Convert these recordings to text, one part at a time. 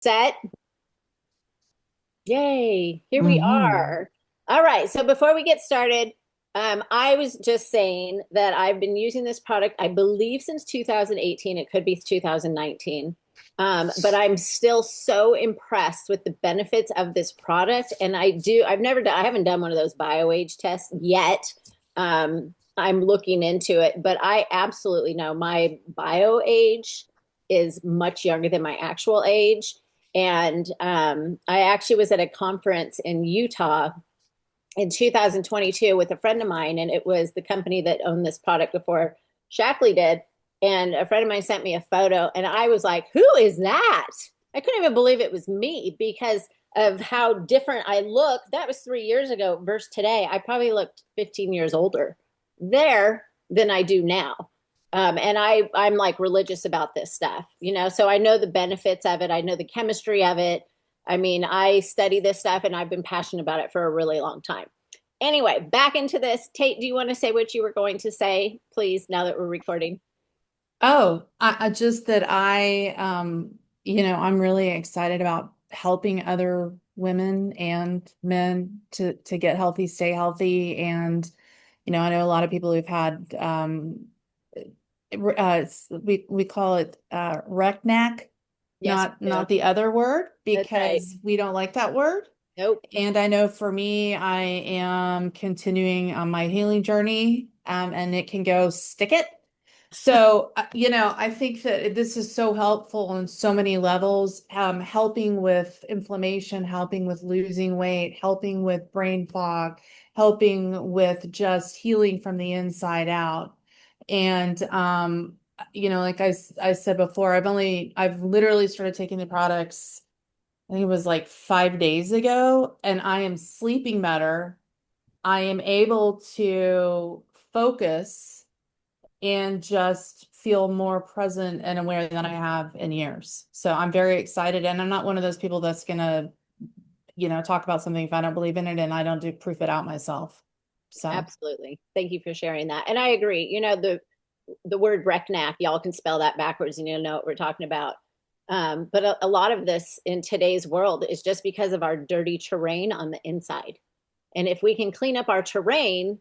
Set. Yay. Here we Hmm. are. All right. So before we get started, I was just saying that I've been using this product, I believe, since 2018. It could be 2019. But I'm still so impressed with the benefits of this product. And I haven't done one of those BioAge tests yet. I'm looking into it, but I absolutely know my BioAge is much younger than my actual age. And I actually was at a conference in Utah in 2022 with a friend of mine, and it was the company that owned this product before Shackley did. And a friend of mine sent me a photo, and I was like, "Who is that?" I couldn't even believe it was me because of how different I look. That was 3 years ago versus today. I probably looked 15 years older there than I do now. And I'm like religious about this stuff, so I know the benefits of it. I know the chemistry of it. I mean, I study this stuff and I've been passionate about it for a really long time. Anyway, back into this. Tate, do you want to say what you were going to say, please, now that we're recording? Oh, I just that I'm really excited about helping other women and men to get healthy, stay healthy. And, I know a lot of people who've had we call it RECNAC, Yes, we do. not the other word That's right. because we don't like that word. Nope. And I know for me, I am continuing on my healing journey, and it can go stick it. So, I think that this is so helpful on so many levels, helping with inflammation, helping with losing weight, helping with brain fog, helping with just healing from the inside out. And, like I said before, I've literally started taking the products. I think it was like 5 days ago, and I am sleeping better. I am able to focus and just feel more present and aware than I have in years. So I'm very excited. And I'm not one of those people that's gonna, talk about something if I don't believe in it and I don't do proof it out myself. So Absolutely. Thank you for sharing that. And I agree. The word Reknak, y'all can spell that backwards and you'll know what we're talking about. But a lot of this in today's world is just because of our dirty terrain on the inside. And if we can clean up our terrain,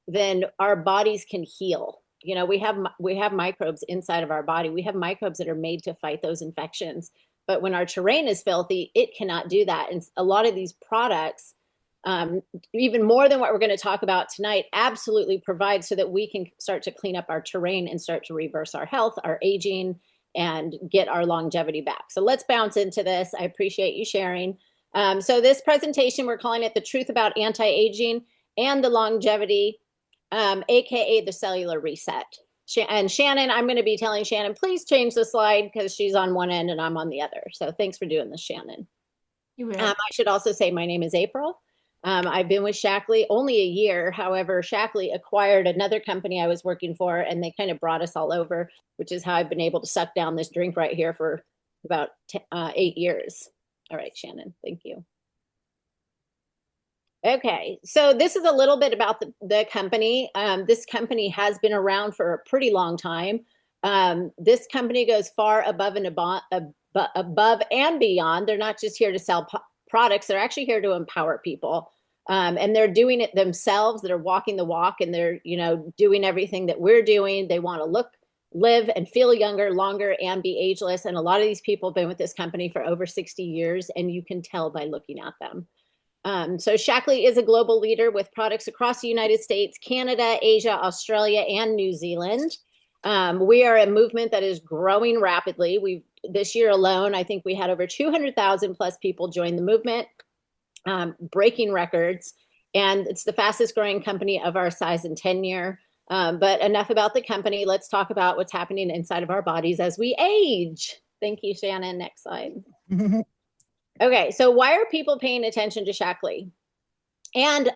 then our bodies can heal. We have microbes inside of our body. We have microbes that are made to fight those infections. But when our terrain is filthy, it cannot do that. And a lot of these products, even more than what we're going to talk about tonight, absolutely provide so that we can start to clean up our terrain and start to reverse our health, our aging, and get our longevity back. So let's bounce into this. I appreciate you sharing. So this presentation, we're calling it The Truth About Anti-Aging and the Longevity, AKA the Cellular Reset. And Shannon, I'm going to be telling Shannon, please change the slide because she's on one end and I'm on the other. So thanks for doing this, Shannon. you will. I should also say my name is April. I've been with Shackley only a year. However, Shackley acquired another company I was working for, and they kind of brought us all over, which is how I've been able to suck down this drink right here for about 8 years. All right, Shannon, thank you. Okay, so this is a little bit about the company. This company has been around for a pretty long time. This company goes far above and beyond. They're not just here to sell products; they're actually here to empower people, and they're doing it themselves. They're walking the walk, and they're doing everything that we're doing. They want to live, and feel younger, longer, and be ageless. And a lot of these people have been with this company for over 60 years, and you can tell by looking at them. So Shackley is a global leader with products across the United States, Canada, Asia, Australia, and New Zealand. We are a movement that is growing rapidly. This year alone, I think we had over 200,000 plus people join the movement, breaking records. And it's the fastest growing company of our size and tenure. But enough about the company. Let's talk about what's happening inside of our bodies as we age. Thank you, Shannon. Next slide. Okay, so why are people paying attention to Shackley and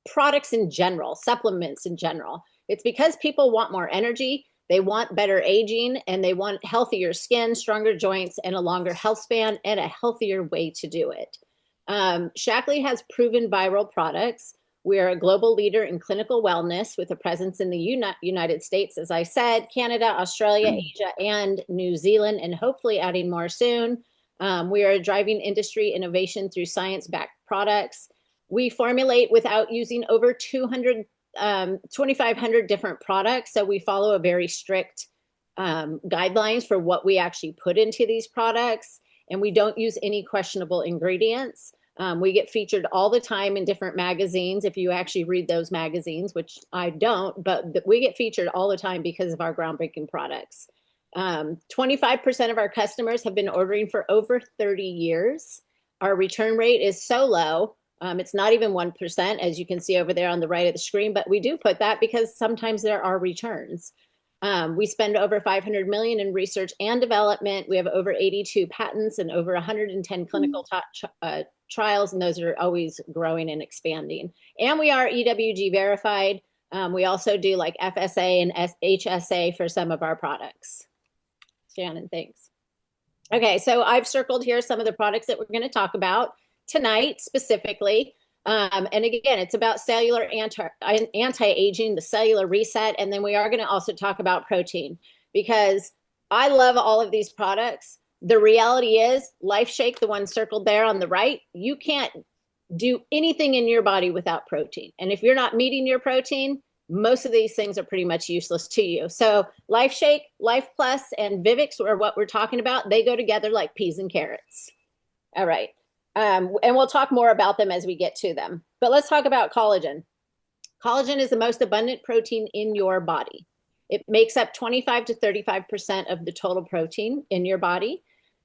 products in general, supplements in general? It's because people want more energy, they want better aging, and they want healthier skin, stronger joints, and a longer health span, and a healthier way to do it. Shackley has proven viral products. We're a global leader in clinical wellness with a presence in the United States, as I said, Canada, Australia, Asia, and New Zealand, and hopefully adding more soon. We are driving industry innovation through science-backed products. We formulate without using over 2,500 different products. So we follow a very strict guidelines for what we actually put into these products. And we don't use any questionable ingredients. We get featured all the time in different magazines. If you actually read those magazines, which I don't, but we get featured all the time because of our groundbreaking products. 25% of our customers have been ordering for over 30 years. Our return rate is so low. It's not even 1%, as you can see over there on the right of the screen, but we do put that because sometimes there are returns. We spend over 500 million in research and development. We have over 82 patents and over 110 clinical trials, and those are always growing and expanding. And we are EWG verified. We also do like FSA and HSA for some of our products. Shannon, thanks. Okay, so I've circled here some of the products that we're going to talk about tonight specifically. And again, it's about cellular anti-aging, the cellular reset. And then we are going to also talk about protein, because I love all of these products. The reality is, LifeShake, the one circled there on the right, you can't do anything in your body without protein. And if you're not meeting your protein, most of these things are pretty much useless to you. So LifeShake, Life Plus, and Vivix are what we're talking about. They go together like peas and carrots. All right. And we'll talk more about them as we get to them. But let's talk about collagen. Collagen is the most abundant protein in your body. It makes up 25 to 35% of the total protein in your body.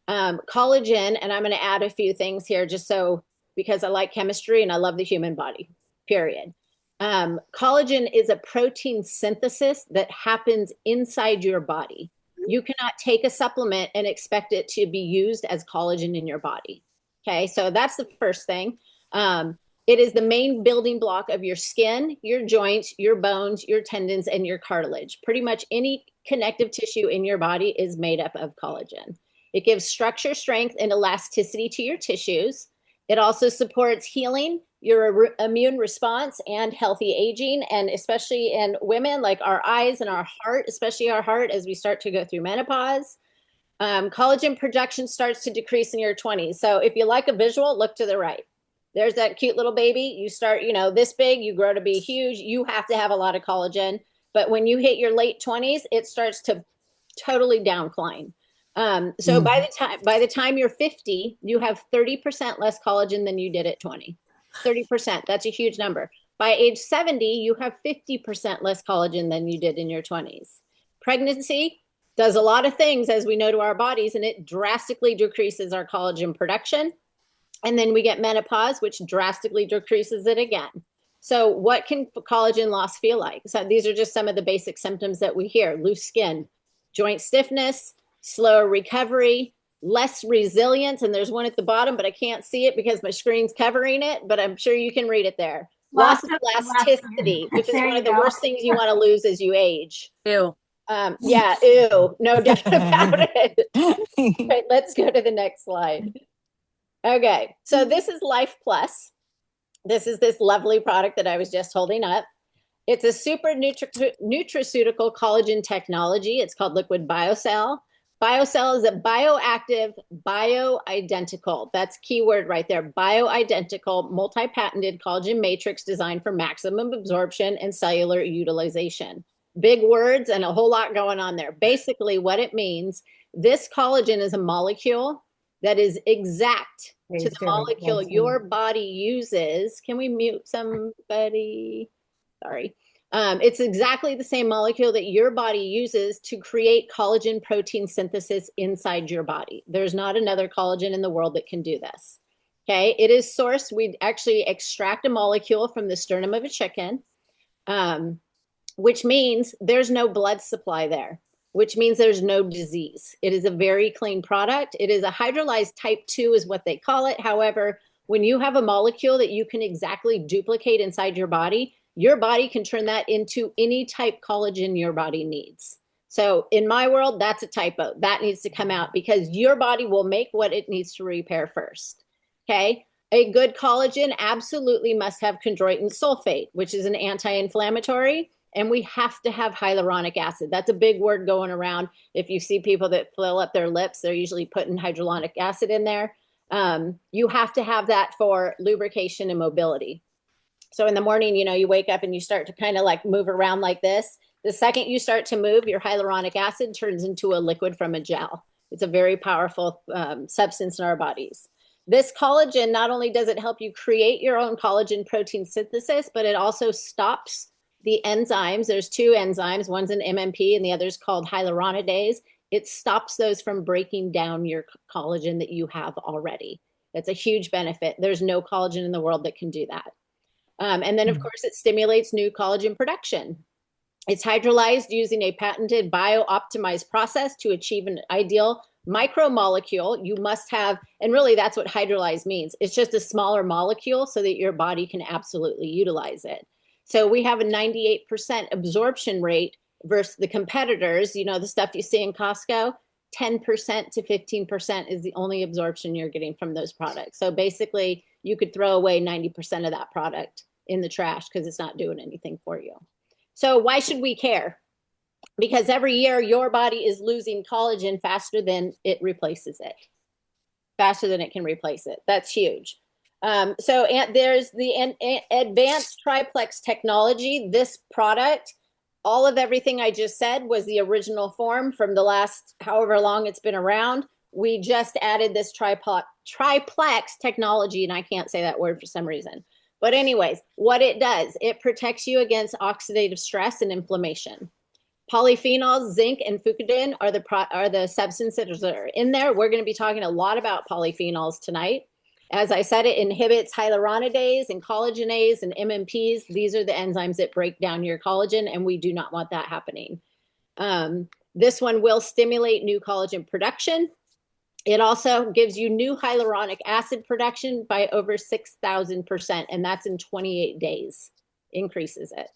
Collagen, and I'm going to add a few things here just so, because I like chemistry and I love the human body, period. Collagen is a protein synthesis that happens inside your body. You cannot take a supplement and expect it to be used as collagen in your body. Okay, so that's the first thing. It is the main building block of your skin, your joints, your bones, your tendons, and your cartilage. Pretty much any connective tissue in your body is made up of collagen. It gives structure, strength, and elasticity to your tissues. It also supports healing, your immune response, and healthy aging, and especially in women, like our eyes and our heart, especially our heart as we start to go through menopause. Collagen production starts to decrease in your 20s. So if you like a visual, look to the right. There's that cute little baby. You start, this big, you grow to be huge. You have to have a lot of collagen. But when you hit your late 20s, it starts to totally downcline. So by the time you're 50, you have 30% less collagen than you did at 20. 30%. That's a huge number. By age 70, you have 50% less collagen than you did in your 20s. Pregnancy does a lot of things, as we know, to our bodies, and it drastically decreases our collagen production. And then we get menopause, which drastically decreases it again. So what can collagen loss feel like? So these are just some of the basic symptoms that we hear: loose skin, joint stiffness, slower recovery, less resilience. And there's one at the bottom, but I can't see it because my screen's covering it, but I'm sure you can read it there. Loss of elasticity, which is one of the worst things you want to lose as you age. Ew. Yeah, ew, no doubt about it. Right, let's go to the next slide. Okay, so this is Life Plus. This is this lovely product that I was just holding up. It's a super nutraceutical collagen technology. It's called Liquid BioCell. BioCell is a bioactive, bioidentical, that's keyword right there, bioidentical, multi-patented collagen matrix designed for maximum absorption and cellular utilization. Big words and a whole lot going on there. Basically, what it means, this collagen is a molecule that is exact to the molecule your body uses. Can we mute somebody? Sorry. It's exactly the same molecule that your body uses to create collagen protein synthesis inside your body. There's not another collagen in the world that can do this. Okay, it is sourced. We actually extract a molecule from the sternum of a chicken, which means there's no blood supply there, which means there's no disease. It is a very clean product. It is a hydrolyzed type 2 is what they call it. However, when you have a molecule that you can exactly duplicate inside your body can turn that into any type collagen your body needs. So in my world, that's a typo. That needs to come out because your body will make what it needs to repair first. Okay. A good collagen absolutely must have chondroitin sulfate, which is an anti-inflammatory. And we have to have hyaluronic acid. That's a big word going around. If you see people that fill up their lips, they're usually putting hyaluronic acid in there. You have to have that for lubrication and mobility. So in the morning, you wake up and you start to kind of like move around like this. The second you start to move, your hyaluronic acid turns into a liquid from a gel. It's a very powerful substance in our bodies. This collagen, not only does it help you create your own collagen protein synthesis, but it also stops the enzymes. There's two enzymes. One's an MMP and the other's called hyaluronidase. It stops those from breaking down your collagen that you have already. That's a huge benefit. There's no collagen in the world that can do that. And then, of course, it stimulates new collagen production. It's hydrolyzed using a patented bio-optimized process to achieve an ideal micromolecule. You must have, and really that's what hydrolyzed means. It's just a smaller molecule so that your body can absolutely utilize it. So we have a 98% absorption rate versus the competitors, the stuff you see in Costco. 10% to 15% is the only absorption you're getting from those products. So basically, you could throw away 90% of that product in the trash because it's not doing anything for you. So why should we care? Because every year your body is losing collagen faster than it replaces it, faster than it can replace it. That's huge. So there's the advanced triplex technology. This product, all of everything I just said was the original form from the last however long it's been around. We just added this triplex technology, and I can't say that word for some reason. But anyways, what it does, it protects you against oxidative stress and inflammation. Polyphenols, zinc, and fucodin are the substances that are in there. We're going to be talking a lot about polyphenols tonight. As I said, it inhibits hyaluronidase and collagenase and MMPs. These are the enzymes that break down your collagen, and we do not want that happening. This one will stimulate new collagen production. It also gives you new hyaluronic acid production by over 6,000%, and that's in 28 days, increases it.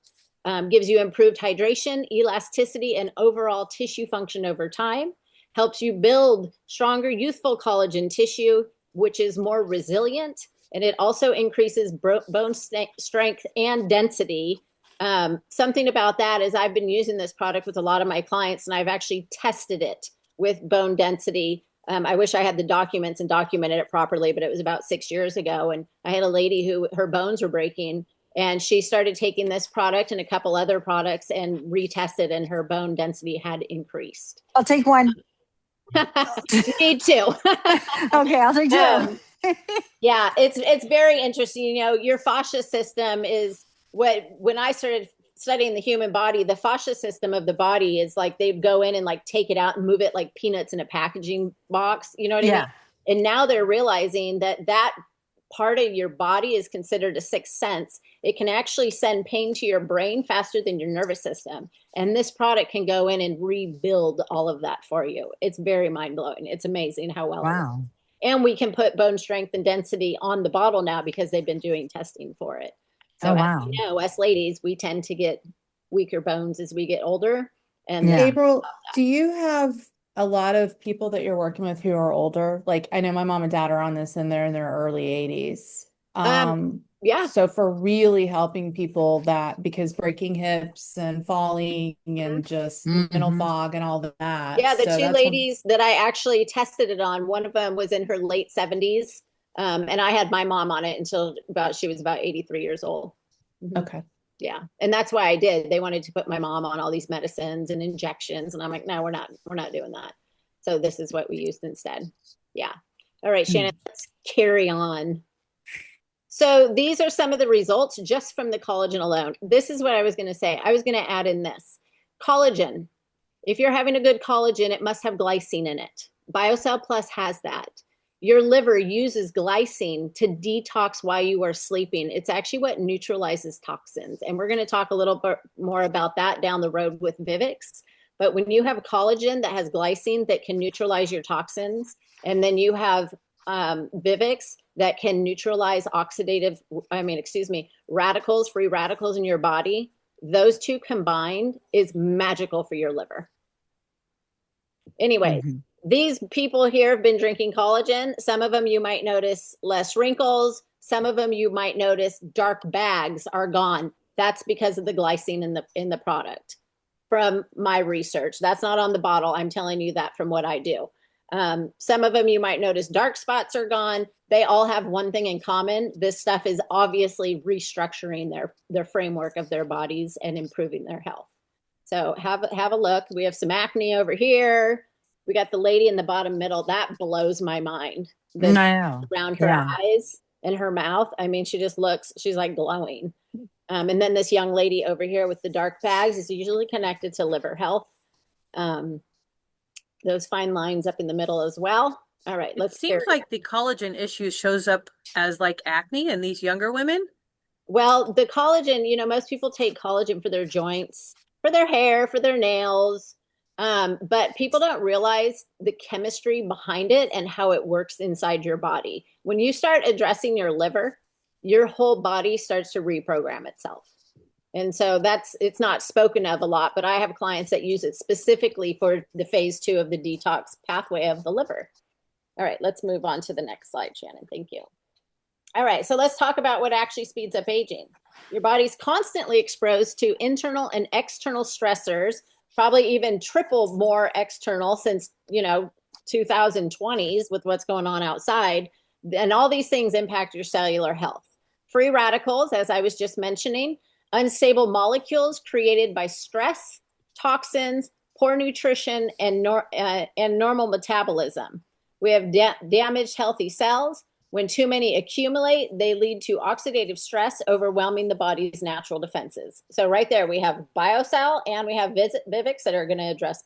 Gives you improved hydration, elasticity, and overall tissue function over time. Helps you build stronger, youthful collagen tissue, which is more resilient. And it also increases bone strength and density. Something about that is I've been using this product with a lot of my clients, and I've actually tested it with bone density. I wish I had the documents and documented it properly, but it was about 6 years ago. And I had a lady who her bones were breaking, and she started taking this product and a couple other products and retested, and her bone density had increased. I'll take one. You need two. Okay, I'll take two. Yeah, it's very interesting. Your fascia system is when I started studying the human body, the fascia system of the body is like they go in and like take it out and move it like peanuts in a packaging box. You know what I mean? And now they're realizing that part of your body is considered a sixth sense. It can actually send pain to your brain faster than your nervous system. And this product can go in and rebuild all of that for you. It's very mind-blowing. It's amazing how well it works. And we can put bone strength and density on the bottle now because they've been doing testing for it. So as you know, us ladies, we tend to get weaker bones as we get older. And April, do you have a lot of people that you're working with who are older? Like I know my mom and dad are on this and they're in their early 80s. Yeah. So for really helping people that because breaking hips and falling and just mental fog and all that. Yeah, the two ladies that I actually tested it on, one of them was in her late 70s. And I had my mom on it until she was about 83 years old. Okay. Yeah. And that's why I did. They wanted to put my mom on all these medicines and injections. And I'm like, no, we're not doing that. So this is what we used instead. Yeah. All right, Shannon, let's carry on. So these are some of the results just from the collagen alone. This is what I was going to say. I was going to add in this. Collagen. If you're having a good collagen, it must have glycine in it. BioCell Plus has that. Your liver uses glycine to detox while you are sleeping. It's actually what neutralizes toxins. And we're going to talk a little bit more about that down the road with Vivix. But when you have a collagen that has glycine that can neutralize your toxins, and then you have Vivix that can neutralize radicals, free radicals in your body, those two combined is magical for your liver. Anyways. These people here have been drinking collagen. Some of them you might notice less wrinkles. Some of them you might notice dark bags are gone. That's because of the glycine in the product. From my research, that's not on the bottle. I'm telling you that from what I do. Some of them you might notice dark spots are gone. They all have one thing in common. This stuff is obviously restructuring their framework of their bodies and improving their health. So have a look. We have some acne over here. We got the lady in the bottom middle. That blows my mind. Around her eyes and her mouth. I mean, she's like glowing. And then this young lady over here with the dark bags is usually connected to liver health. Those fine lines up in the middle as well. All right, It seems like the collagen issue shows up as like acne in these younger women. Well, the collagen, most people take collagen for their joints, for their hair, for their nails. But people don't realize the chemistry behind it and how it works inside your body. When you start addressing your liver, your whole body starts to reprogram itself. And so it's not spoken of a lot, but I have clients that use it specifically for the phase 2 of the detox pathway of the liver. All right, let's move on to the next slide, Shannon. Thank you. All right, so let's talk about what actually speeds up aging. Your body's constantly exposed to internal and external stressors, probably even triple more external since, 2020s with what's going on outside. And all these things impact your cellular health. Free radicals, as I was just mentioning, unstable molecules created by stress, toxins, poor nutrition, and normal metabolism. We have damaged healthy cells. When too many accumulate, they lead to oxidative stress, overwhelming the body's natural defenses. So right there, we have BioCell and we have Vivix that are going to address,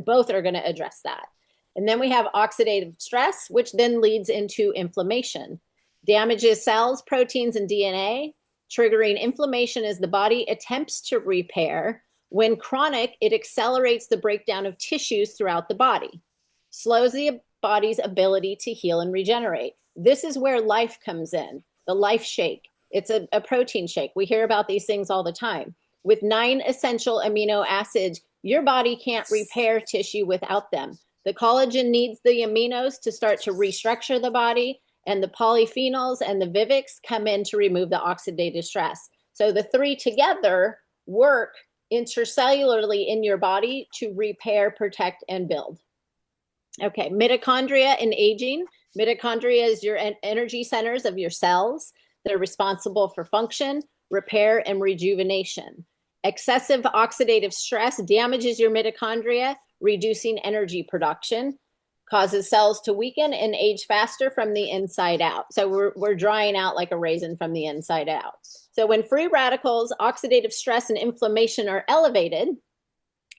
both are going to address that. And then we have oxidative stress, which then leads into inflammation. Damages cells, proteins, and DNA, triggering inflammation as the body attempts to repair. When chronic, it accelerates the breakdown of tissues throughout the body, slows the body's ability to heal and regenerate. This is where life comes in, the life shake. It's a protein shake. We hear about these things all the time. With 9 essential amino acids, your body can't repair tissue without them. The collagen needs the aminos to start to restructure the body, and the polyphenols and the Vivix come in to remove the oxidative stress. So the 3 together work intercellularly in your body to repair, protect, and build. Okay, mitochondria in aging. Mitochondria is your energy centers of your cells. They're responsible for function, repair, and rejuvenation. Excessive oxidative stress damages your mitochondria, reducing energy production, causes cells to weaken and age faster from the inside out. So we're drying out like a raisin from the inside out. So when free radicals, oxidative stress, and inflammation are elevated,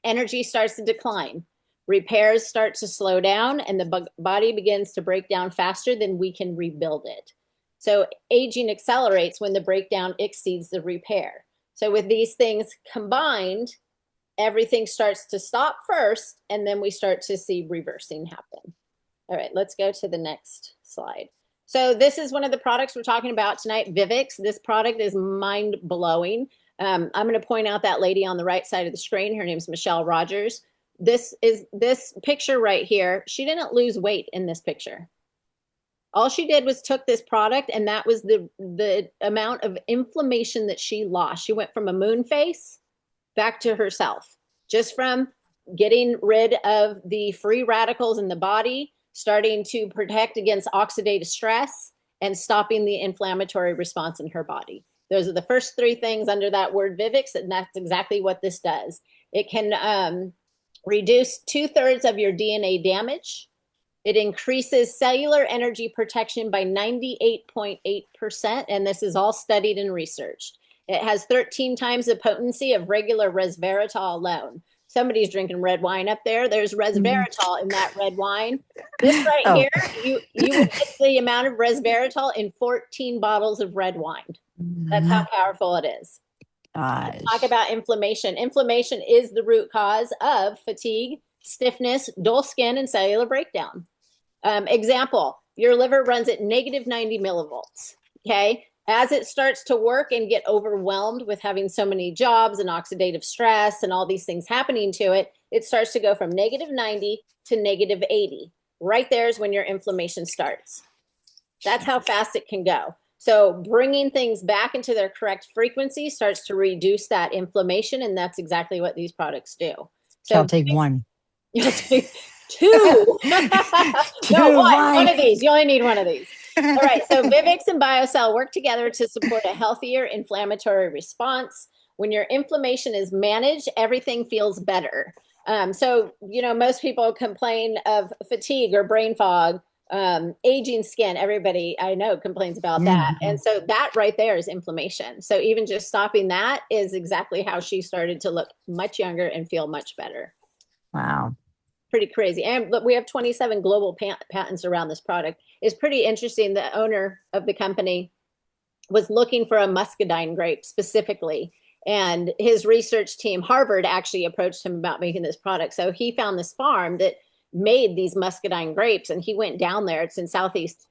energy starts to decline. Repairs start to slow down, and the body begins to break down faster than we can rebuild it. So aging accelerates when the breakdown exceeds the repair. So with these things combined, everything starts to stop first, and then we start to see reversing happen. All right, let's go to the next slide. So this is one of the products we're talking about tonight, Vivix. This product is mind-blowing. I'm going to point out that lady on the right side of the screen. Her name's Michelle Rogers. This picture right here. She didn't lose weight in this picture. All she did was took this product, and that was the amount of inflammation that she lost. She went from a moon face back to herself, just from getting rid of the free radicals in the body, starting to protect against oxidative stress, and stopping the inflammatory response in her body. Those are the first 3 things under that word Vivix, and that's exactly what this does. It can reduce 2/3 of your DNA damage. It increases cellular energy protection by 98.8%, and this is all studied and researched. It has 13 times the potency of regular resveratrol alone. Somebody's drinking red wine up there. There's resveratrol in that red wine. This right here, you would get the amount of resveratrol in 14 bottles of red wine. That's how powerful it is. Talk about inflammation. Inflammation is the root cause of fatigue, stiffness, dull skin, and cellular breakdown. Example, your liver runs at negative 90 millivolts. Okay. As it starts to work and get overwhelmed with having so many jobs and oxidative stress and all these things happening to it, it starts to go from negative 90 to negative 80. Right there is when your inflammation starts. That's how fast it can go. So bringing things back into their correct frequency starts to reduce that inflammation, and that's exactly what these products do. So I'll take one. you'll take two. No, one. Fine. One of these. You only need one of these. All right. So Vivix and BioCell work together to support a healthier inflammatory response. When your inflammation is managed, everything feels better. So, most people complain of fatigue or brain fog, aging skin. Everybody I know complains about that. And so that right there is inflammation. So even just stopping that is exactly how she started to look much younger and feel much better. Wow. Pretty crazy. And look, we have 27 global patents around this product. It's pretty interesting. The owner of the company was looking for a muscadine grape specifically. And his research team, Harvard, actually approached him about making this product. So he found this farm that made these muscadine grapes, and he went down there. It's in Southeast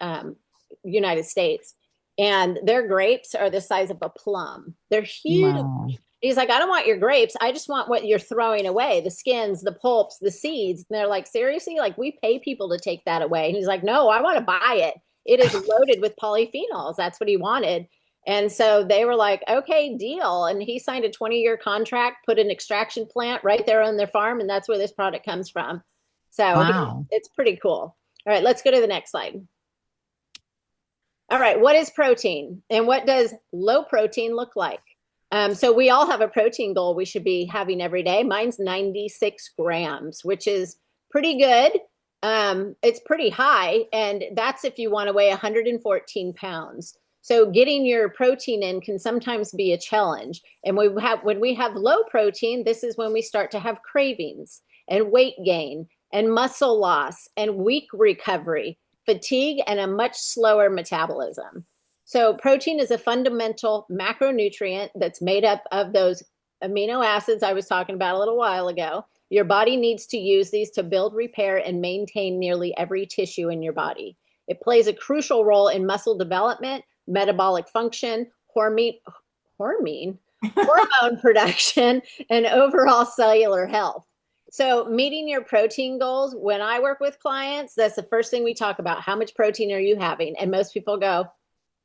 United States. And their grapes are the size of a plum. They're huge. Wow. He's like, I don't want your grapes. I just want what you're throwing away, the skins, the pulps, the seeds. And they're like, seriously? Like, we pay people to take that away. And he's like, no, I want to buy it. It is loaded with polyphenols. That's what he wanted. And so they were like, okay, deal. And he signed a 20-year contract, put an extraction plant right there on their farm. And that's where this product comes from. So Wow. it's pretty cool. All right, let's go to the next slide. All right, what is protein? And what does low protein look like? So we all have a protein goal we should be having every day. Mine's 96 grams, which is pretty good. It's pretty high. And that's if you want to weigh 114 pounds. So getting your protein in can sometimes be a challenge. And when we have low protein, this is when we start to have cravings and weight gain and muscle loss and weak recovery, fatigue, and a much slower metabolism. So protein is a fundamental macronutrient that's made up of those amino acids I was talking about a little while ago. Your body needs to use these to build, repair, and maintain nearly every tissue in your body. It plays a crucial role in muscle development, metabolic function, hormone production, and overall cellular health. So meeting your protein goals, when I work with clients, that's the first thing we talk about. How much protein are you having? And most people go,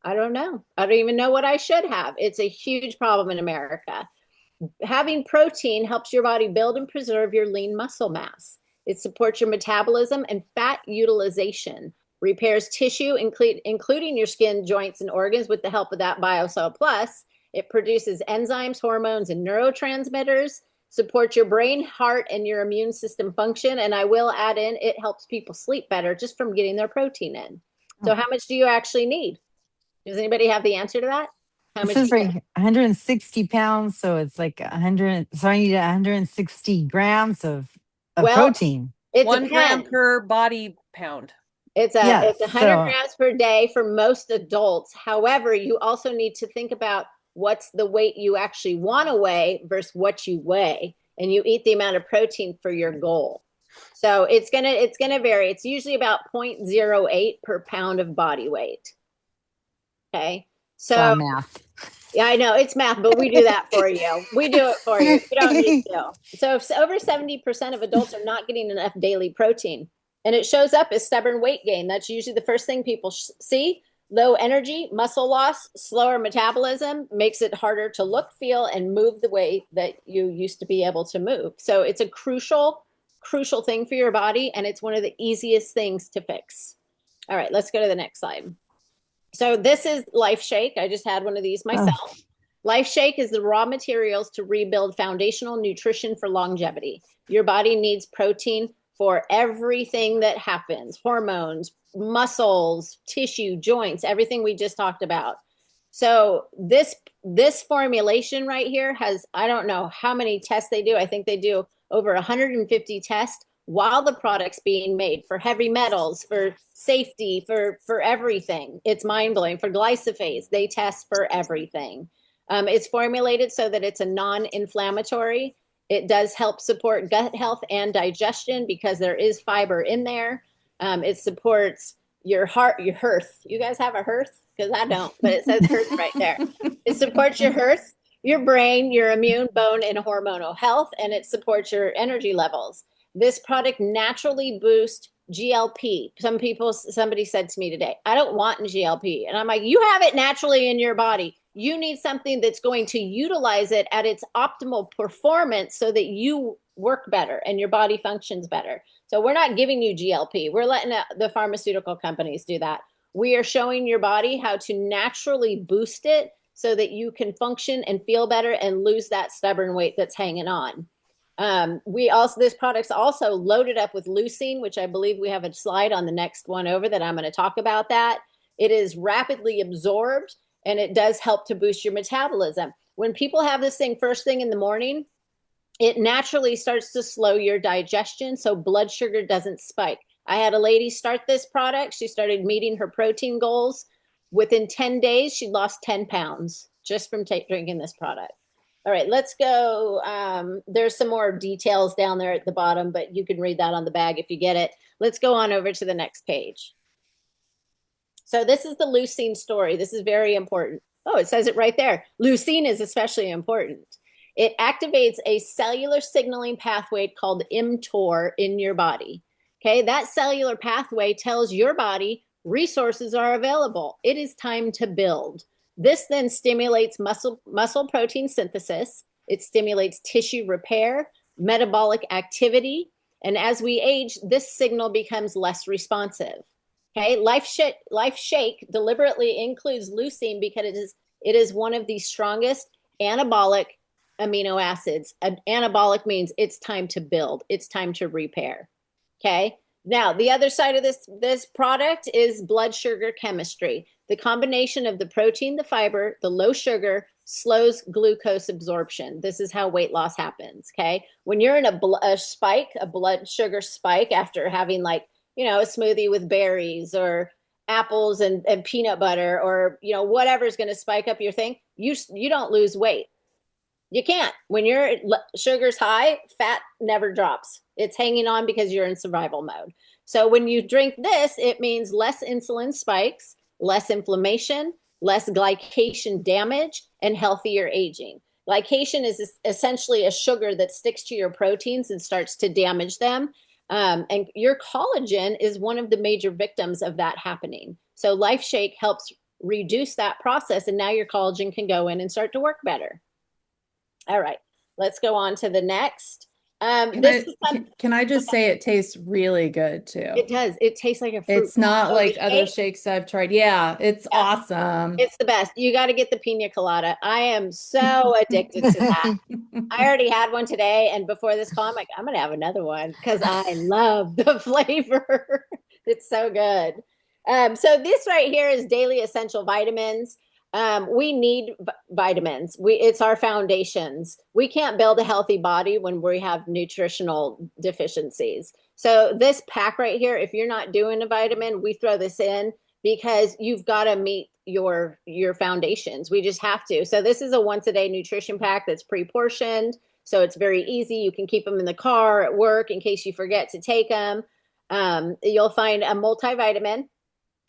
I don't know. I don't even know what I should have. It's a huge problem in America. Having protein helps your body build and preserve your lean muscle mass. It supports your metabolism and fat utilization, repairs tissue, including your skin, joints, and organs with the help of that BioCell Plus. It produces enzymes, hormones, and neurotransmitters, supports your brain, heart, and your immune system function. And I will add in, it helps people sleep better just from getting their protein in. So how much do you actually need? Does anybody have the answer to that? How much? This is like 160 pounds, so it's like 100. So I need 160 grams of protein. It's 1 gram per body pound. It's 100 grams per day for most adults. However, you also need to think about what's the weight you actually want to weigh versus what you weigh, and you eat the amount of protein for your goal. So it's gonna vary. It's usually about 0.08 per pound of body weight. Okay, so math. Yeah, I know it's math, but we do that for you. We do it for you. You don't need to. So over 70% of adults are not getting enough daily protein, and it shows up as stubborn weight gain. That's usually the first thing people see. Low energy, muscle loss, slower metabolism makes it harder to look, feel, and move the way that you used to be able to move. So it's a crucial thing for your body, and it's one of the easiest things to fix. All right, let's go to the next slide. So this is Life Shake. I just had one of these myself. Oh. Life Shake is the raw materials to rebuild foundational nutrition for longevity. Your body needs protein for everything that happens, hormones, muscles, tissue, joints, everything we just talked about. So this formulation right here has, I don't know how many tests they do. I think they do over 150 tests while the product's being made for heavy metals, for safety, for everything. It's mind-blowing. For glyphosate, they test for everything. It's formulated so that it's a non-inflammatory. It does help support gut health and digestion because there is fiber in there. It supports your heart, your hearth. You guys have a hearth? Because I don't, but it says hearth right there. It supports your hearth, your brain, your immune, bone, and hormonal health, and it supports your energy levels. This product naturally boosts GLP. Somebody said to me today, I don't want GLP. And I'm like, you have it naturally in your body. You need something that's going to utilize it at its optimal performance so that you work better and your body functions better. So we're not giving you GLP. We're letting the pharmaceutical companies do that. We are showing your body how to naturally boost it so that you can function and feel better and lose that stubborn weight that's hanging on. This product's also loaded up with leucine, which I believe we have a slide on the next one over that I'm going to talk about that. It is rapidly absorbed and it does help to boost your metabolism. When people have this thing first thing in the morning, it naturally starts to slow your digestion so blood sugar doesn't spike. I had a lady start this product. She started meeting her protein goals. Within 10 days, she lost 10 pounds just from drinking this product. All right, let's go. There's some more details down there at the bottom, but you can read that on the bag if you get it. Let's go on over to the next page. So this is the leucine story. This is very important. Oh, it says it right there. Leucine is especially important. It activates a cellular signaling pathway called mTOR in your body. Okay, that cellular pathway tells your body resources are available. It is time to build. This then stimulates muscle protein synthesis. It stimulates tissue repair, metabolic activity, and as we age, this signal becomes less responsive. Okay, Life Shake deliberately includes leucine because it is one of the strongest anabolic amino acids. Anabolic means it's time to build. It's time to repair. Okay. Now, the other side of this product is blood sugar chemistry. The combination of the protein, the fiber, the low sugar slows glucose absorption. This is how weight loss happens. Okay. When you're in a blood sugar spike after having a smoothie with berries or apples and peanut butter or, whatever is going to spike up your thing, you don't lose weight. You can't. When your sugar's high, fat never drops. It's hanging on because you're in survival mode. So when you drink this, it means less insulin spikes, less inflammation, less glycation damage, and healthier aging. Glycation is essentially a sugar that sticks to your proteins and starts to damage them. And your collagen is one of the major victims of that happening. So Life Shake helps reduce that process, and now your collagen can go in and start to work better. All right, let's go on to the next. Can I just say it tastes really good too? It does. It tastes like a fruit. It's not like other shakes I've tried. Yeah, it's awesome. It's the best. You got to get the pina colada. I am so addicted to that. I already had one today, and before this call, I'm like, I'm going to have another one because I love the flavor. It's so good. So this right here is daily essential vitamins. We need vitamins. It's our foundations. We can't build a healthy body when we have nutritional deficiencies. So this pack right here, if you're not doing a vitamin, we throw this in because you've got to meet your foundations. We just have to. So this is a once a day nutrition pack that's pre-portioned. So it's very easy. You can keep them in the car at work in case you forget to take them. You'll find a multivitamin,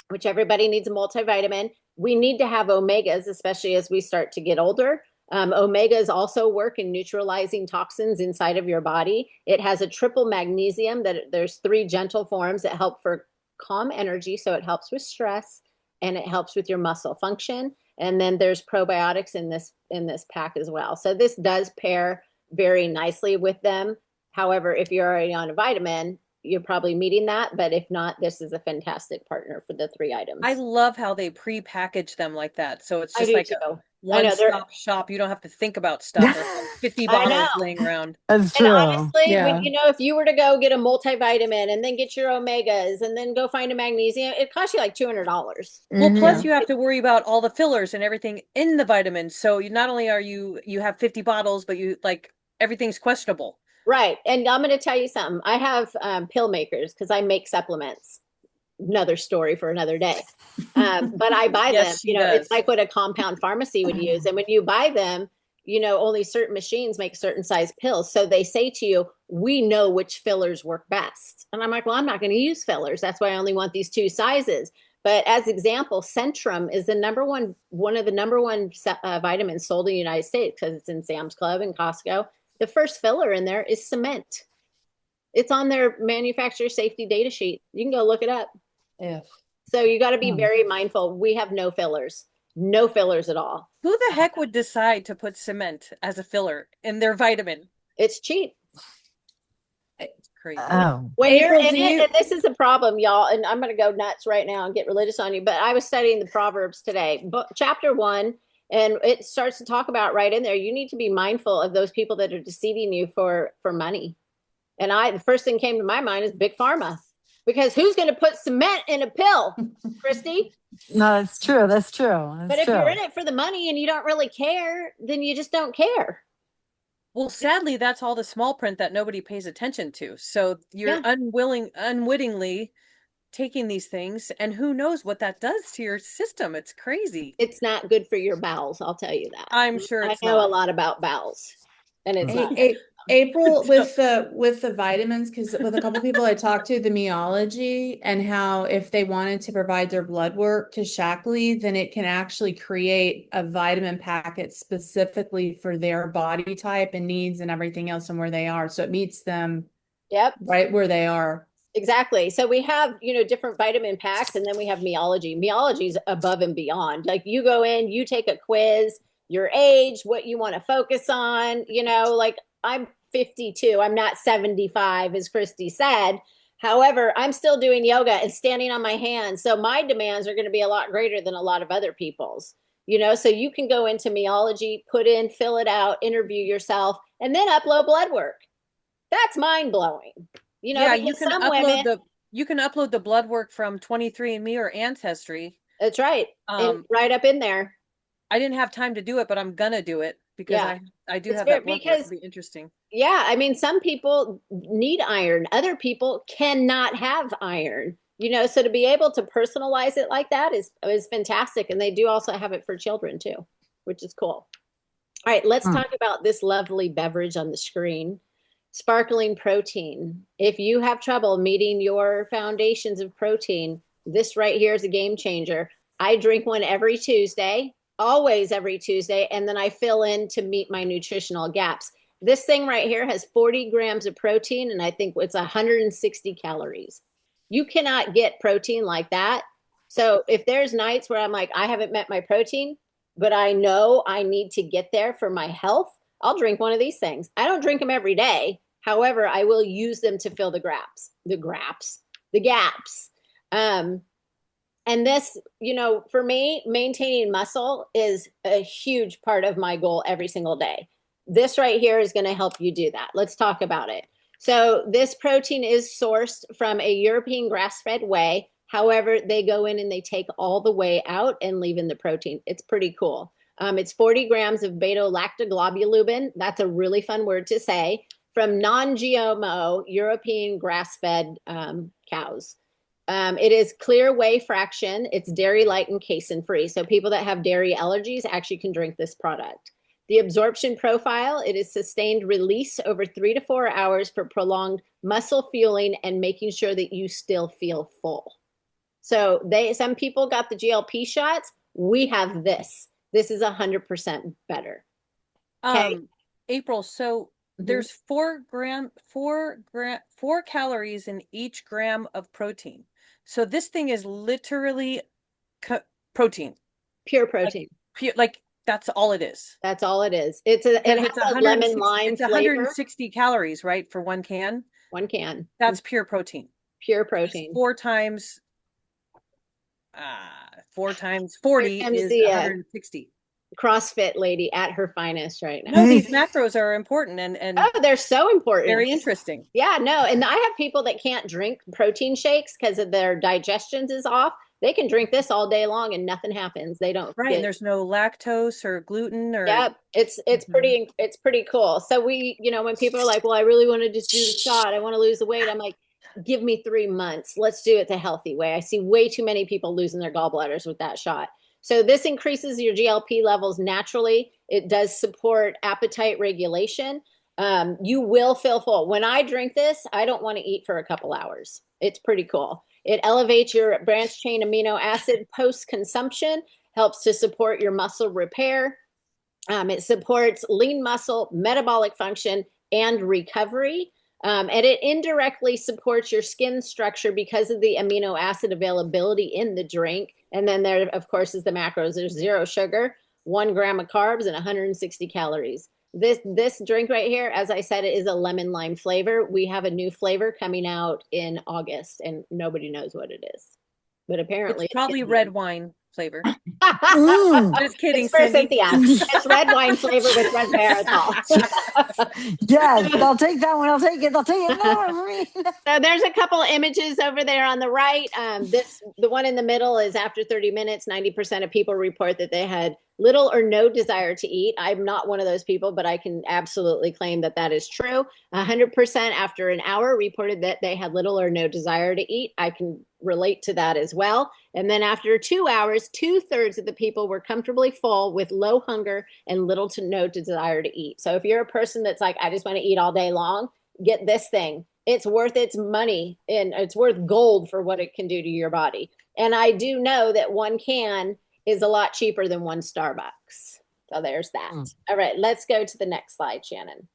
which everybody needs a multivitamin. We need to have omegas, especially as we start to get older. Omegas also work in neutralizing toxins inside of your body. It has a triple magnesium that there's 3 gentle forms that help for calm energy. So it helps with stress and it helps with your muscle function. And then there's probiotics in this pack as well. So this does pair very nicely with them. However, if you're already on a vitamin, you're probably meeting that, but if not, this is a fantastic partner for the 3 items. I love how they pre-package them like that. So it's just like a one-stop shop. You don't have to think about stuff. There's 50 bottles laying around. That's true. And honestly, if you were to go get a multivitamin and then get your omegas and then go find a magnesium, it costs you like $200. Well, plus you have to worry about all the fillers and everything in the vitamins. So not only are you have 50 bottles, but everything's questionable. Right. And I'm going to tell you something. I have pill makers because I make supplements. Another story for another day. But I buy them. It's like what a compound pharmacy would use. And when you buy them, only certain machines make certain size pills. So they say to you, we know which fillers work best. And I'm like, well, I'm not going to use fillers. That's why I only want these 2 sizes. But as example, Centrum is one of the number one vitamins sold in the United States because it's in Sam's Club and Costco. The first filler in there is cement. It's on their manufacturer safety data sheet. You can go look it up. If So you got to be Oh. very mindful. We have no fillers at all. Who the heck would decide to put cement as a filler in their vitamin? It's cheap. It's crazy. Oh, When April, you're in do it, you- and this is a problem, y'all, and I'm going to go nuts right now and get religious on you, but I was studying the Proverbs today, chapter 1, and it starts to talk about right in there, you need to be mindful of those people that are deceiving you for money. And the first thing came to my mind is Big Pharma, because who's going to put cement in a pill, Christy? no, that's true. That's true. That's But if true. you're in it for the money and you don't really care, then you just don't care. Well, sadly, that's all the small print that nobody pays attention to. So you're unwittingly taking these things, and who knows what that does to your system. It's crazy. It's not good for your bowels, I'll tell you that. I'm sure I it's know not. a lot about bowels, and it's not. April with the vitamins, because with a couple people I talked to, the Meology, and how if they wanted to provide their blood work to Shaklee, then it can actually create a vitamin packet specifically for their body type and needs and everything else and where they are. So it meets them Yep. right where they are. Exactly. So we have, different vitamin packs, and then we have Meology. Meology is above and beyond. Like you go in, you take a quiz, your age, what you want to focus on, like I'm 52. I'm not 75, as Christy said. However, I'm still doing yoga and standing on my hands. So my demands are going to be a lot greater than a lot of other people's, so you can go into Meology, put in, fill it out, interview yourself, and then upload blood work. That's mind blowing. Yeah, you can some upload women, you can upload the blood work from 23andMe or Ancestry. that's right. And right up in there. I didn't have time to do it, but I'm gonna do it because Yeah. I do It's have fair, that blood work. because It'll be interesting. Yeah, I mean, some people need iron. Other people cannot have iron. So to be able to personalize it like that is fantastic. And they do also have it for children too, which is cool. All right, let's talk about this lovely beverage on the screen. Sparkling protein. If you have trouble meeting your foundations of protein, this right here is a game changer. I drink one every Tuesday, always every Tuesday, and then I fill in to meet my nutritional gaps. This thing right here has 40 grams of protein, and I think it's 160 calories. You cannot get protein like that. So if there's nights where I'm like, I haven't met my protein, but I know I need to get there for my health, I'll drink one of these things. I don't drink them every day. However, I will use them to fill the gaps. And this, for me, maintaining muscle is a huge part of my goal every single day. This right here is going to help you do that. Let's talk about it. So this protein is sourced from a European grass-fed whey. However, they go in and they take all the whey out and leave in the protein. It's pretty cool. It's 40 grams of beta-lactoglobulin. That's a really fun word to say. From non-GMO European grass-fed cows. It is clear whey fraction. It's dairy light and casein free. So people that have dairy allergies actually can drink this product. The absorption profile, it is sustained release over 3 to 4 hours for prolonged muscle fueling and making sure that you still feel full. So some people got the GLP shots. We have this. This is 100% better. Okay. April, so there's 4 calories in each gram of protein. So this thing is literally protein. Pure protein. Like that's all it is. That's all it is. It has a lemon lime it's flavor. 160 calories, right, for 1 can? 1 can. That's pure protein. Pure protein. It's 4 times 40 is 160. CrossFit lady at her finest right now. No, these macros are important and they're so important. Very interesting. Yeah, no, and I have people that can't drink protein shakes because of their digestions is off. They can drink this all day long and nothing happens. They don't. Right, and there's no lactose or gluten or. Yep, it's pretty cool. So we, when people are like, well, I really want to just do the shot, I want to lose the weight. I'm like, give me 3 months. Let's do it the healthy way. I see way too many people losing their gallbladders with that shot. So this increases your GLP levels naturally. It does support appetite regulation. You will feel full. When I drink this, I don't want to eat for a couple hours. It's pretty cool. It elevates your branched chain amino acid post-consumption, helps to support your muscle repair. It supports lean muscle, metabolic function, and recovery. And it indirectly supports your skin structure because of the amino acid availability in the drink. And then there, of course, is the macros. There's 0 sugar, 1 gram of carbs, and 160 calories. This drink right here, as I said, it is a lemon lime flavor. We have a new flavor coming out in August, and nobody knows what it is. But apparently It's probably red wine flavor. Mm. Just kidding, It's for Cindy. Cynthia. It's red wine flavor with resveratrol. Yes, I'll take that one. I'll take it. I'll take it. No, So there's a couple images over there on the right. The one in the middle is after 30 minutes, 90% of people report that they had little or no desire to eat. I'm not one of those people, but I can absolutely claim that that is true. 100% after an hour reported that they had little or no desire to eat. I can relate to that as well. And then after 2 hours, 2/3 of the people were comfortably full with low hunger and little to no desire to eat. So if you're a person that's like, I just want to eat all day long, get this thing. It's worth its money and it's worth gold for what it can do to your body. And I do know that 1 can is a lot cheaper than 1 Starbucks. So there's that. All right, let's go to the next slide, Shannon.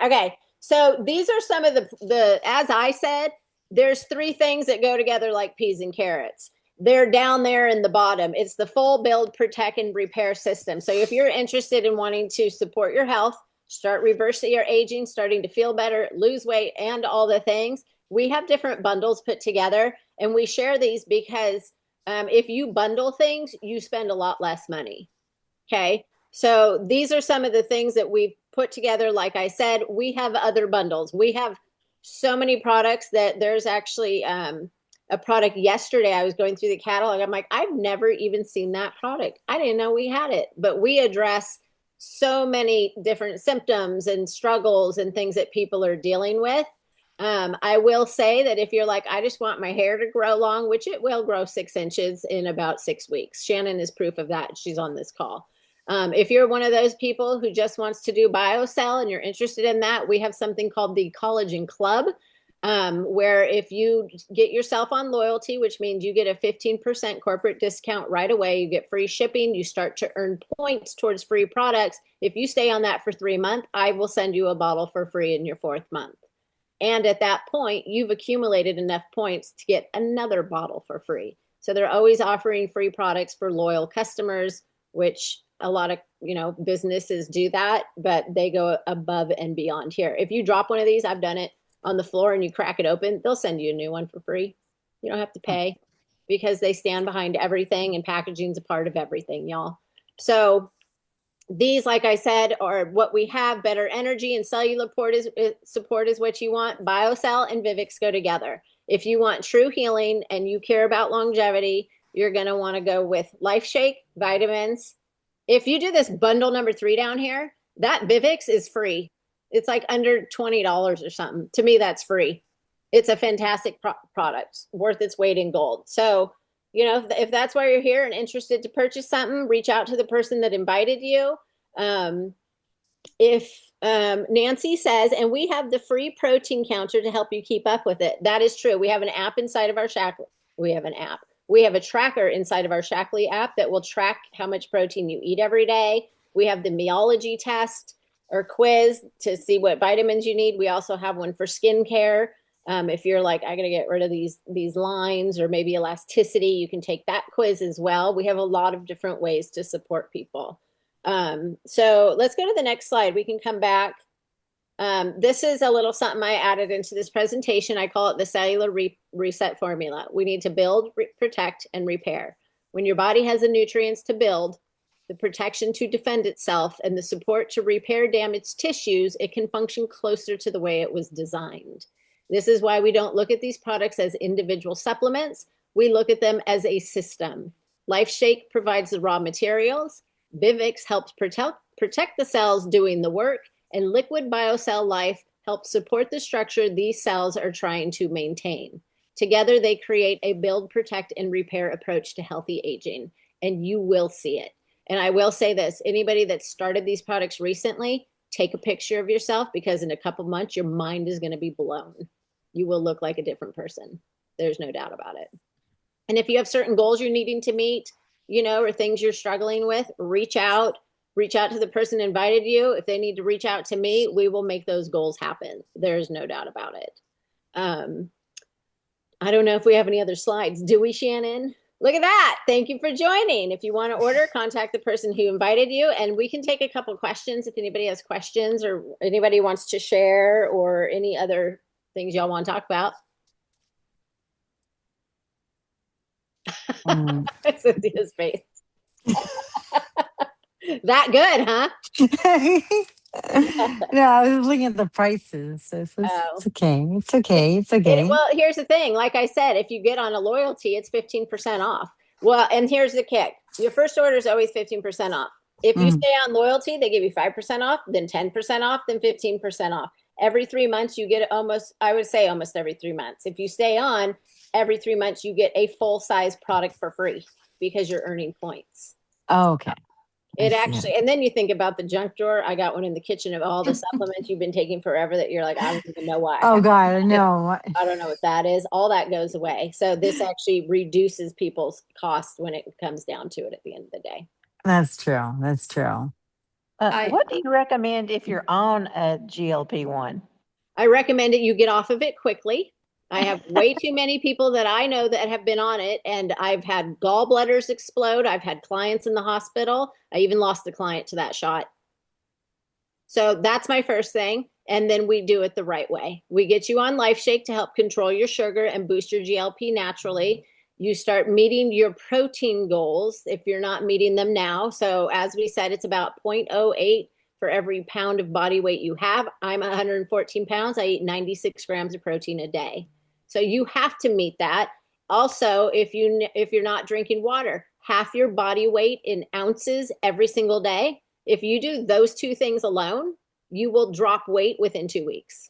Okay, so these are some of the as I said, there's 3 things that go together like peas and carrots. They're down there in the bottom. It's the full build, protect, and repair system. So if you're interested in wanting to support your health, start reversing your aging, starting to feel better, lose weight, and all the things, we have different bundles put together. And we share these because if you bundle things, you spend a lot less money. Okay. So these are some of the things that we've put together. Like I said, we have other bundles. We have so many products that there's actually a product yesterday. I was going through the catalog. I'm like, I've never even seen that product. I didn't know we had it, but we address so many different symptoms and struggles and things that people are dealing with. I will say that if you're like, I just want my hair to grow long, which it will grow 6 inches in about 6 weeks. Shannon is proof of that. She's on this call. If you're one of those people who just wants to do BioCell and you're interested in that, we have something called the Collagen Club, where if you get yourself on loyalty, which means you get a 15% corporate discount right away, you get free shipping, you start to earn points towards free products. If you stay on that for 3 months, I will send you a bottle for free in your 4th month. And at that point, you've accumulated enough points to get another bottle for free. So they're always offering free products for loyal customers, which a lot of, businesses do that, but they go above and beyond here. If you drop one of these, I've done it on the floor and you crack it open, they'll send you a new one for free. You don't have to pay because they stand behind everything and packaging's a part of everything, y'all. So these, like I said, are what we have. Better energy and cellular support is what you want. BioCell and Vivix go together. If you want true healing and you care about longevity, you're going to want to go with Life Shake, vitamins. If you do this bundle number 3 down here, that Vivix is free. It's like under $20 or something. To me, that's free. It's a fantastic product, worth its weight in gold. So, if that's why you're here and interested to purchase something, reach out to the person that invited you. If Nancy says, and we have the free protein counter to help you keep up with it. That is true. We have an app inside of our Shaklee. We have an app. We have a tracker inside of our Shaklee app that will track how much protein you eat every day. We have the Meology test or quiz to see what vitamins you need. We also have one for skincare. If you're like, I got to get rid of these lines or maybe elasticity, you can take that quiz as well. We have a lot of different ways to support people. So let's go to the next slide. We can come back. This is a little something I added into this presentation. I call it the cellular reset formula. We need to build, protect, and repair. When your body has the nutrients to build, the protection to defend itself, and the support to repair damaged tissues, it can function closer to the way it was designed. This is why we don't look at these products as individual supplements. We look at them as a system. Life Shake provides the raw materials. Vivix helps protect the cells doing the work. And Liquid BioCell Life helps support the structure these cells are trying to maintain. Together, they create a build, protect, and repair approach to healthy aging. And you will see it. And I will say this, anybody that started these products recently, take a picture of yourself because in a couple months, your mind is going to be blown. You will look like a different person. There's no doubt about it. And if you have certain goals you're needing to meet, or things you're struggling with, reach out. reach out to the person who invited you. If they need to reach out to me, we will make those goals happen. There's no doubt about it. I don't know if we have any other slides. Do we, Shannon? Look at that. Thank you for joining. If you want to order, contact the person who invited you, and we can take a couple questions if anybody has questions or anybody wants to share or any other things y'all want to talk about. Cynthia's face. That good, huh? No, I was looking at the prices. So it's okay. It's okay. It's okay. Well, here's the thing. Like I said, if you get on a loyalty, it's 15% off. Well, and here's the kick. Your first order is always 15% off. If you stay on loyalty, they give you 5% off, then 10% off, then 15% off. Every 3 months, you get almost every 3 months. If you stay on, every 3 months, you get a full-size product for free because you're earning points. Oh, okay. It actually, and then you think about the junk drawer. I got one in the kitchen of all the supplements you've been taking forever that you're like, I don't even know why. Oh God, no. I don't know what that is. All that goes away. So this actually reduces people's costs when it comes down to it at the end of the day. That's true. That's true. What do you recommend if you're on a GLP-1? I recommend that you get off of it quickly. I have way too many people that I know that have been on it, and I've had gallbladders explode. I've had clients in the hospital. I even lost a client to that shot. So that's my first thing. And then we do it the right way. We get you on LifeShake to help control your sugar and boost your GLP naturally. You start meeting your protein goals if you're not meeting them now. So as we said, it's about 0.08 for every pound of body weight you have. I'm 114 pounds. I eat 96 grams of protein a day. So you have to meet that. Also, if you're not drinking water, half your body weight in ounces every single day. If you do those two things alone, you will drop weight within 2 weeks.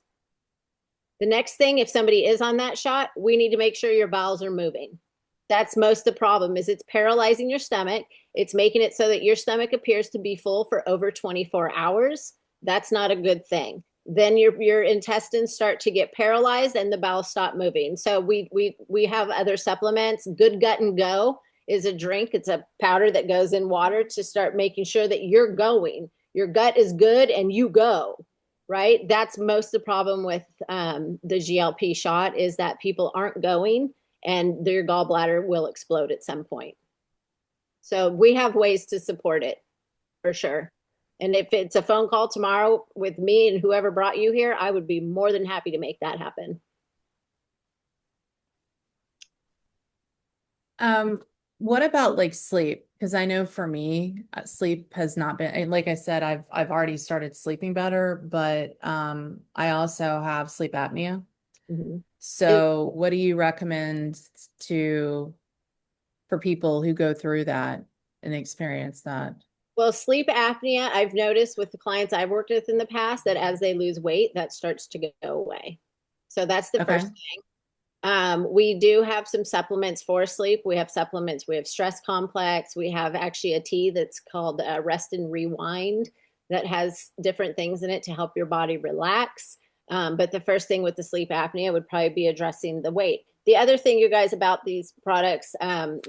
The next thing, if somebody is on that shot, we need to make sure your bowels are moving. That's most the problem is it's paralyzing your stomach. It's making it so that your stomach appears to be full for over 24 hours. That's not a good thing. Then your intestines start to get paralyzed and the bowels stop moving. So we have other supplements. Good Gut and Go is a drink. It's a powder that goes in water to start making sure that you're going. Your gut is good and you go, right? That's most the problem with the GLP shot is that people aren't going and their gallbladder will explode at some point. So we have ways to support it for sure. And if it's a phone call tomorrow with me and whoever brought you here, I would be more than happy to make that happen. What about like sleep? Because I know for me, sleep has not been, like I said, I've already started sleeping better, but I also have sleep apnea. Mm-hmm. So what do you recommend for people who go through that and experience that? Well, sleep apnea, I've noticed with the clients I've worked with in the past that as they lose weight, that starts to go away. So that's the first thing. We do have some supplements for sleep. We have supplements. We have Stress Complex. We have actually a tea that's called Rest and Rewind that has different things in it to help your body relax. But the first thing with the sleep apnea would probably be addressing the weight. The other thing, you guys, about these products,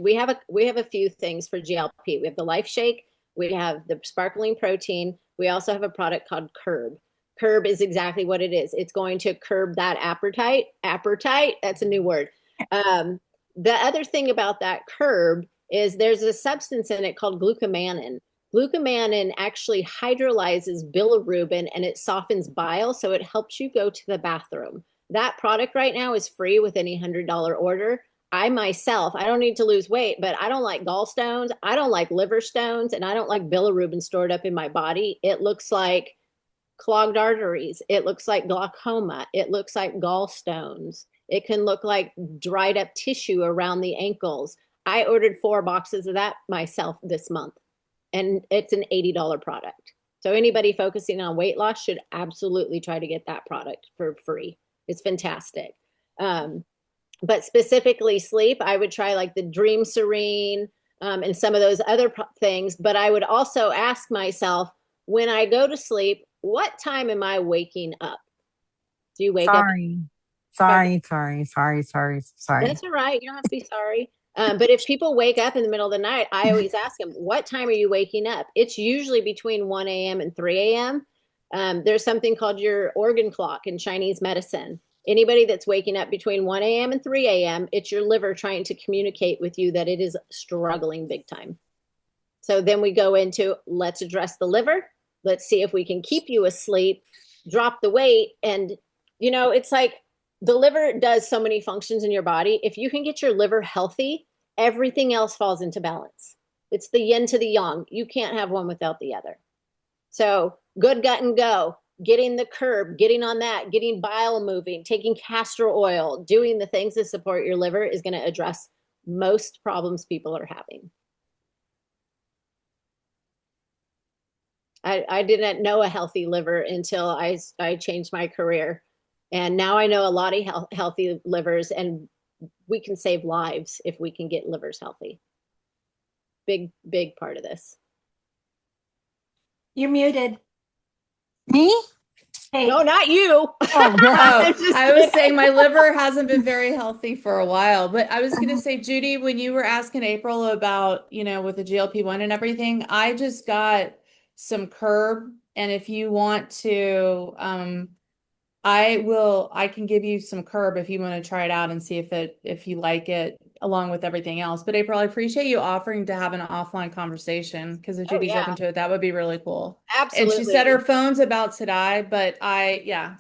we have a few things for GLP. We have the LifeShake. We have the sparkling protein. We also have a product called Curb. Curb is exactly what it is. It's going to curb that appetite. That's a new word. The other thing about that Curb is there's a substance in it called glucomannan. Glucomannan actually hydrolyzes bilirubin and it softens bile, so it helps you go to the bathroom. That product right now is free with any $100 order. I myself, I don't need to lose weight, but I don't like gallstones. I don't like liver stones, and I don't like bilirubin stored up in my body. It looks like clogged arteries. It looks like glaucoma. It looks like gallstones. It can look like dried up tissue around the ankles. I ordered 4 boxes of that myself this month, and it's an $80 product. So anybody focusing on weight loss should absolutely try to get that product for free. It's fantastic. But specifically sleep, I would try like the Dream Serene and some of those other things. But I would also ask myself, when I go to sleep, what time am I waking up? Do you wake up? Sorry. That's all right. You don't have to be sorry. But if people wake up in the middle of the night, I always ask them, what time are you waking up? It's usually between 1 a.m. and 3 a.m. There's something called your organ clock in Chinese medicine. Anybody that's waking up between 1 a.m. and 3 a.m., it's your liver trying to communicate with you that it is struggling big time. So then we go into, let's address the liver. Let's see if we can keep you asleep, drop the weight. And, you know, it's like the liver does so many functions in your body. If you can get your liver healthy, everything else falls into balance. It's the yin to the yang. You can't have one without the other. So good gut and go, getting the curb, getting on that, getting bile moving, taking castor oil, doing the things to support your liver is going to address most problems people are having. I didn't know a healthy liver until I changed my career. And now I know a lot of healthy livers, and we can save lives if we can get livers healthy. Big, big part of this. You're muted. Me? Hey, No, not you. Oh, Oh, Just I was kidding. saying my liver hasn't been very healthy for a while, but I was going to say, Judy, when you were asking April about, you know, with the GLP-1 and everything, I just got some Curb, and if you want to, I can give you some Curb if you want to try it out and see if you like it along with everything else. But April, I appreciate you offering to have an offline conversation, because if Judy's yeah. open to it, that would be really cool. Absolutely. And she said her phone's about to die, but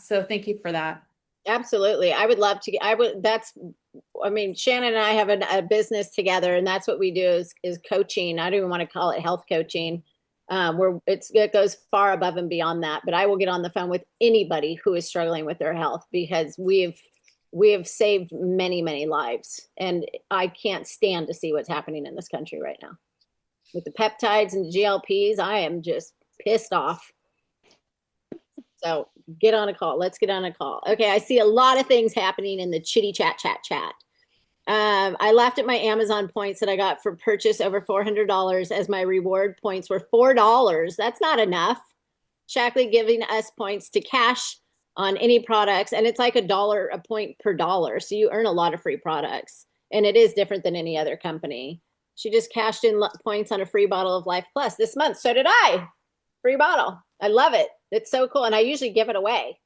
so thank you for that. Absolutely. I would love to. I mean, Shannon and I have a business together, and that's what we do is coaching. I don't even want to call it health coaching. Where it goes far above and beyond that. But I will get on the phone with anybody who is struggling with their health, because we have saved many, many lives. And I can't stand to see what's happening in this country right now. With the peptides and the GLPs, I am just pissed off. So get on a call. Let's get on a call. Okay, I see a lot of things happening in the chitty chat. I laughed at my Amazon points that I got for purchase over $400 as my reward points were $4. That's not enough. Shackley giving us points to cash on any products, and it's like $1 a point per dollar. So you earn a lot of free products, and it is different than any other company. She just cashed in points on a free bottle of Life Plus this month. So did I. Free bottle. I love it. It's so cool. And I usually give it away,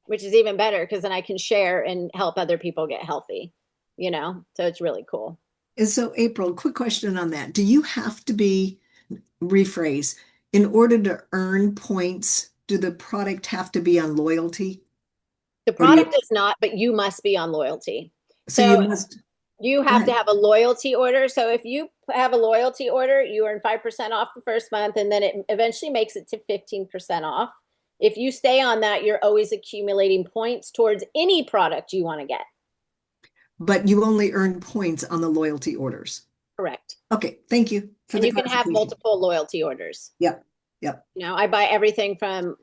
which is even better, because then I can share and help other people get healthy. You know, so it's really cool. And so, April, quick question on that. Do you have to rephrase, in order to earn points, do the product have to be on loyalty? The product does not, but you must be on loyalty. So you have to have a loyalty order. So if you have a loyalty order, you earn 5% off the first month, and then it eventually makes it to 15% off. If you stay on that, you're always accumulating points towards any product you want to get. But you only earn points on the loyalty orders. Correct. Okay, thank you. And you can have multiple loyalty orders. Yep. You know, I buy everything from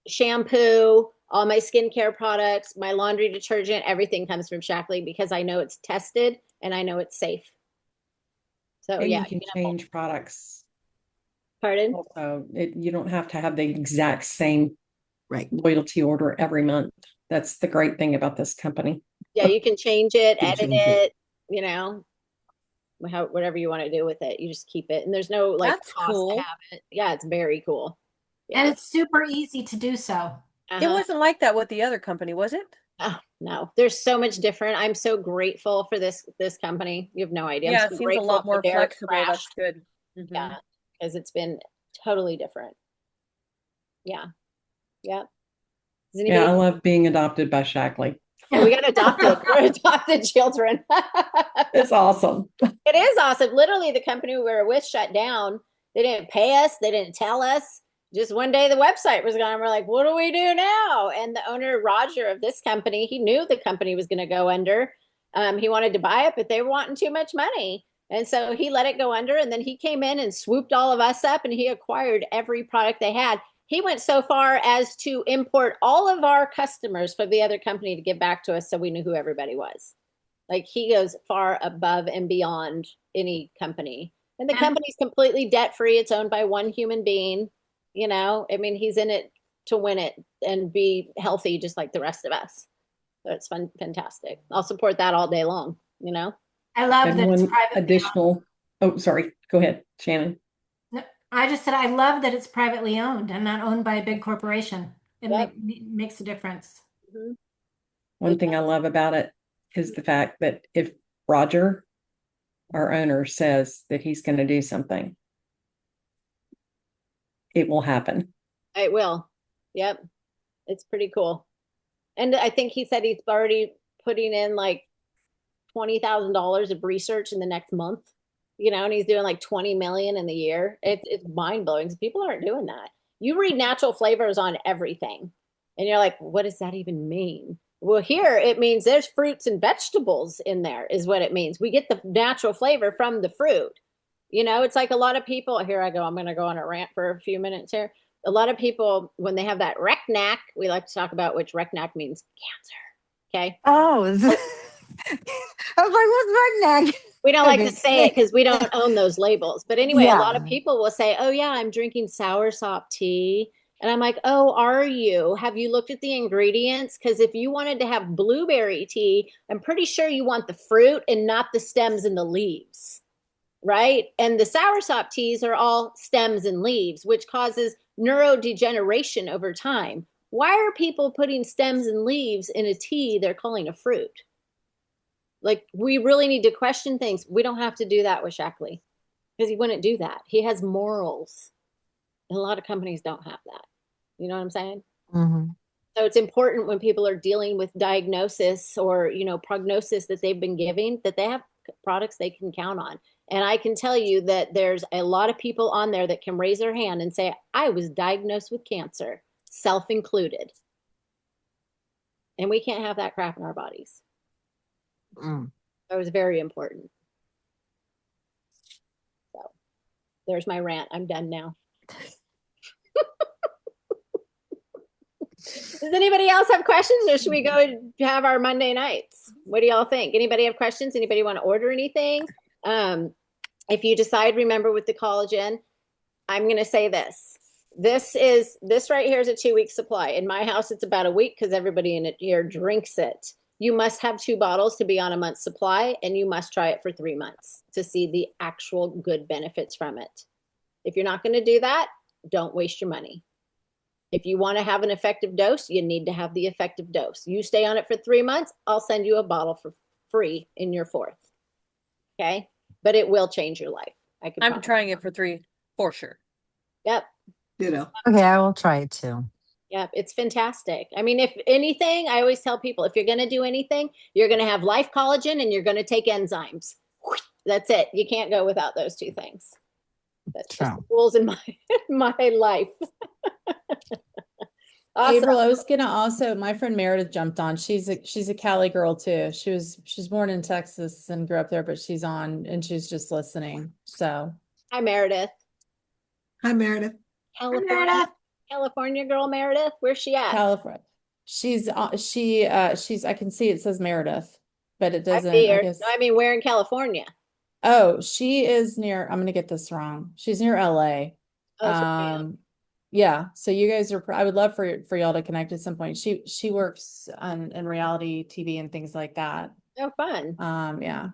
shampoo, all my skincare products, my laundry detergent, everything comes from Shackley, because I know it's tested and I know it's safe. So And yeah, you can change products. Pardon? Also, you don't have to have the exact same loyalty order every month. That's the great thing about this company. Yeah, you can change it, edit it, you know, whatever you want to do with it. You just keep it. And there's no cost to have it. Yeah, it's very cool. Yeah. And it's super easy to do so. It wasn't like that with the other company, was it? Oh, no, there's so much different. I'm so grateful for this company. You have no idea. Yeah, I'm so it seems a lot more flexible. That's good. Mm-hmm. Yeah, because it's been totally different. Yeah. Yeah. Yeah, I love being adopted by Shackley. Yeah, we got adopted. We're adopted children. It's awesome. It is awesome. Literally, the company we were with shut down. They didn't pay us. They didn't tell us. Just one day the website was gone. We're like, what do we do now? And the owner, Roger, of this company, he knew the company was going to go under. He wanted to buy it, but they were wanting too much money. And so he let it go under. And then he came in and swooped all of us up, and he acquired every product they had. He went so far as to import all of our customers for the other company to give back to us, so we knew who everybody was. Like, he goes far above and beyond any company. And the company's completely debt-free. It's owned by one human being. You know, I mean, he's in it to win it and be healthy just like the rest of us. So it's fantastic. I'll support that all day long, you know? I love And that it's one privately owned. additional, oh, sorry, go ahead, Shannon. No, I just said I love that it's privately owned and not owned by a big corporation. It Yep. makes a difference. Mhm. One thing I love about it is the fact that if Roger, our owner, says that he's going to do something, it will happen. It will. Yep. It's pretty cool. And I think he said he's already putting in like $20,000 of research in the next month, and he's doing like 20 million in the year. It's mind blowing. People aren't doing that. You read natural flavors on everything and you're like, what does that even mean? Well, here it means there's fruits and vegetables in there is what it means. We get the natural flavor from the fruit. It's like a lot of people, here I go, I'm going to go on a rant for a few minutes here. A lot of people, when they have that RECNAC, we like to talk about which RECNAC means cancer. Okay. Oh, I was like, what's redneck? We don't like to say it because we don't own those labels. But anyway, Yeah. a lot of people will say, oh, yeah, I'm drinking soursop tea. And I'm like, oh, are you? Have you looked at the ingredients? Because if you wanted to have blueberry tea, I'm pretty sure you want the fruit and not the stems and the leaves, right? And the soursop teas are all stems and leaves, which causes neurodegeneration over time. Why are people putting stems and leaves in a tea they're calling a fruit? Like, we really need to question things. We don't have to do that with Shackley because he wouldn't do that. He has morals. And a lot of companies don't have that. You know what I'm saying? Mm-hmm. So it's important when people are dealing with diagnosis or, prognosis that they've been giving, that they have products they can count on. And I can tell you that there's a lot of people on there that can raise their hand and say, I was diagnosed with cancer, self-included. And we can't have that crap in our bodies. That was very important. So there's my rant. I'm done now. Does anybody else have questions, or should we go and have our Monday nights? What do y'all think? Anybody have questions? Anybody want to order anything? If you decide, remember with the collagen, I'm going to say this. This right here is a 2-week supply. In my house, it's about a week because everybody in here drinks it. You must have 2 bottles to be on a month's supply, and you must try it for 3 months to see the actual good benefits from it. If you're not going to do that, don't waste your money. If you want to have an effective dose, you need to have the effective dose. You stay on it for 3 months, I'll send you a bottle for free in your 4th. Okay? But it will change your life. I'm trying it for 3 for sure. Yep. Okay, I will try it too. Yep, it's fantastic. I mean, if anything, I always tell people, if you're going to do anything, you're going to have life collagen and you're going to take enzymes. That's it. You can't go without those 2 things. That's just the rules in my life. Awesome. April, I was gonna also, my friend Meredith jumped on. She's a Cali girl too. She's born in Texas and grew up there, but she's on and she's just listening. So hi, Meredith. Hi, Meredith. California girl, Meredith. Where's she at? California. She's I can see it says Meredith, but it doesn't. No, I mean, where in California? Oh, she is near, I'm gonna get this wrong. She's near LA. Yeah. So you guys are, I would love for y'all to connect at some point. She works in reality TV and things like that. Oh, fun. Yeah.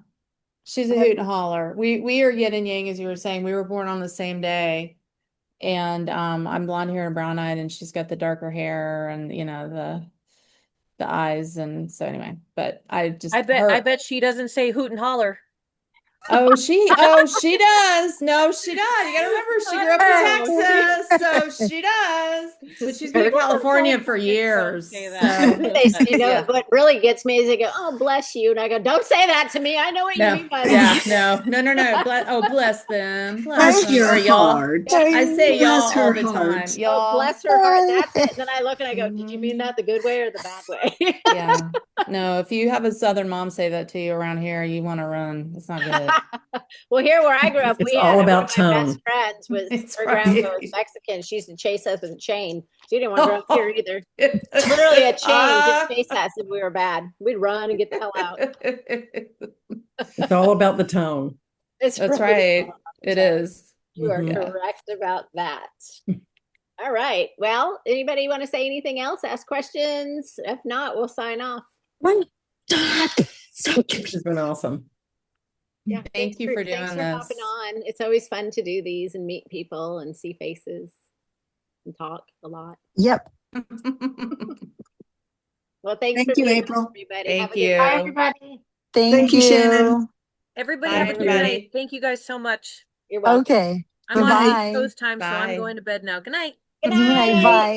She's a hoot and holler. We are yin and yang, as you were saying. We were born on the same day. And I'm blonde hair and brown eyed, and she's got the darker hair and the eyes. And so anyway, but I bet she doesn't say hoot and holler. Oh, she does. No, she does. You gotta remember, she grew up in Texas, so she does. But she's been in California for years. So. What really gets me is they go, "Oh, bless you," and I go, "Don't say that to me. I know what you mean by that." No. Bless them. Bless your heart. I say y'all all the heart. time. Y'all, bless her heart. That's it. And then I look and I go, "Did you mean that the good way or the bad way?" Yeah. No, if you have a Southern mom say that to you around here, you want to run. It's not good. Well, here where I grew up, It's we all had about one of my tone. best friends was It's her right. grandma was Mexican. She used to chase us with a chain. She didn't want to grow up here either. Literally a chain to chase us if we were bad. We'd run and get the hell out. It's all about the tone. It's That's really right. It is. You are Mhm. correct about that. All right. Well, anybody want to say anything else? Ask questions. If not, we'll sign off. This has been awesome. Yeah, Thank you for thanks doing for hopping this. on. It's always fun to do these and meet people and see faces and talk a lot. Yep. Well, thanks Thank for you, being here, April. everybody. Thank Have a good you. Bye, night. everybody. Thank you, Shannon. Everybody Bye, have a good everybody. night. Thank you guys so much. You're welcome. Okay. I'm on Bye-bye. East Coast time, so I'm Bye. going to bed now. Good night. Good Bye. night. Bye.